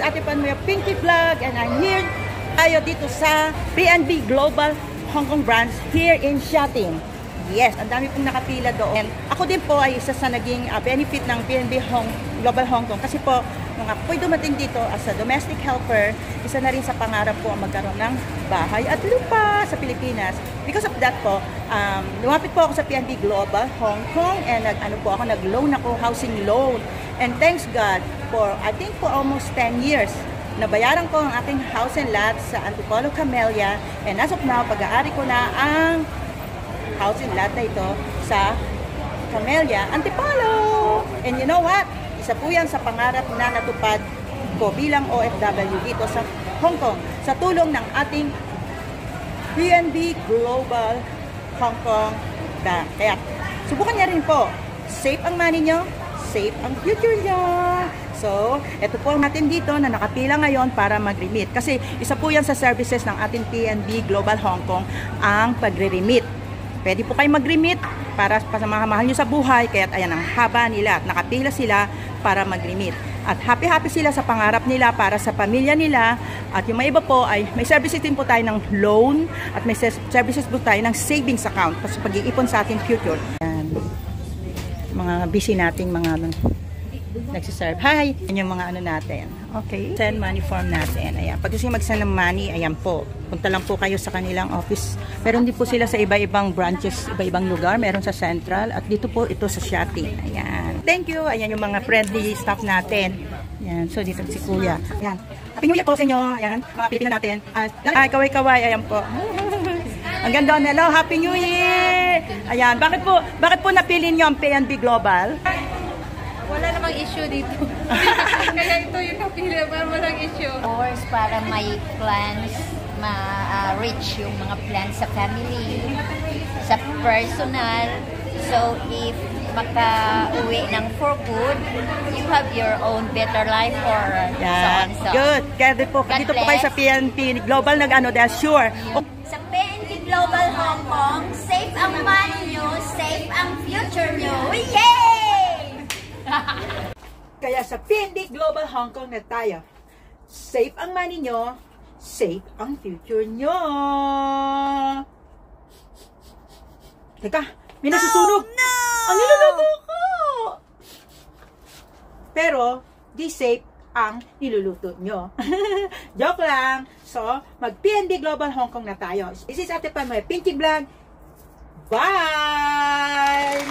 Ate Panmoy Pinky Vlog and I'm here tayo dito sa PNB Global Hong Kong branch here in Shatin. Yes, ang dami pong nakapila doon. Ako din po ay isa sa naging benefit ng PNB Global Hong Kong kasi po nung ako'y dumating dito as a domestic helper, isa na rin sa pangarap po ang magkaroon ng bahay at lupa sa Pilipinas. Because of that po, lumapit po ako sa PNB Global Hong Kong and nag-loan ako, housing loan. And thanks God for, I think for almost 10 years, nabayaran ko ang aking house and lot sa Antipolo, Camellia. And as of now, pag-aari ko na ang house and lot na ito sa Camellia, Antipolo. And you know what? Isa po yan sa pangarap na natupad ko bilang OFW dito sa Hong Kong sa tulong ng ating PNB Global Hong Kong Bank. Kaya subukan niya rin po. Safe ang money nyo, safe ang future nyo. So, ito po natin dito na nakapila ngayon para mag-remit. Kasi isa po yan sa services ng ating PNB Global Hong Kong ang pagre-remit. Pwede po kayo mag-remit para sa mga mahal nyo sa buhay. Kaya't ayan ang haba nila at nakapila sila para mag-remit. At happy sila sa pangarap nila para sa pamilya nila. At yung mga iba po ay may services din po tayo ng loan at may services po tayo ng savings account kasi pag-iipon sa ating future. Ayan. Mga busy nating mga nagsiserve. Hi! Yan yung mga ano natin. Okay. Send money form natin. Ayan. Pag gusto mag-send ng money, ayan po. Punta lang po kayo sa kanilang office. Meron din po sila sa iba-ibang branches, iba-ibang lugar. Meron sa Central. At dito po ito sa Shatin. Ayan. Thank you. Ayan yung mga friendly staff natin. Ayan. So, dito si Kuya. Ayan. Happy New Year po sa inyo. Ayan. Mga Pilipino natin. Ay, kaway-kaway. Ayan po. Ang ganda. Hello. Happy New Year! Ayan. Bakit po napili nyo ang PNB Global? Wala namang issue dito. Kaya ito yung napili, para walang issue. Of course, para may plans, ma-reach yung mga plans sa family, sa personal. So, if maka-uwi ng for good, you have your own better life or so on. So, good. Kaya dito po kayo sa PNB Global dahil sure. Sa PNB Global Hong Kong, safe ang money nyo, safe ang future nyo. Yay! Kaya sa PNB Global Hong Kong na tayo, safe ang money nyo, safe ang future nyo. Teka, may nasusunog. No! Ang niluluto ko! Pero, di safe ang niluluto nyo. Joke lang. So, mag-PNB Global Hong Kong na tayo. This is Ate Panmoy Pinky Vlog. Bye!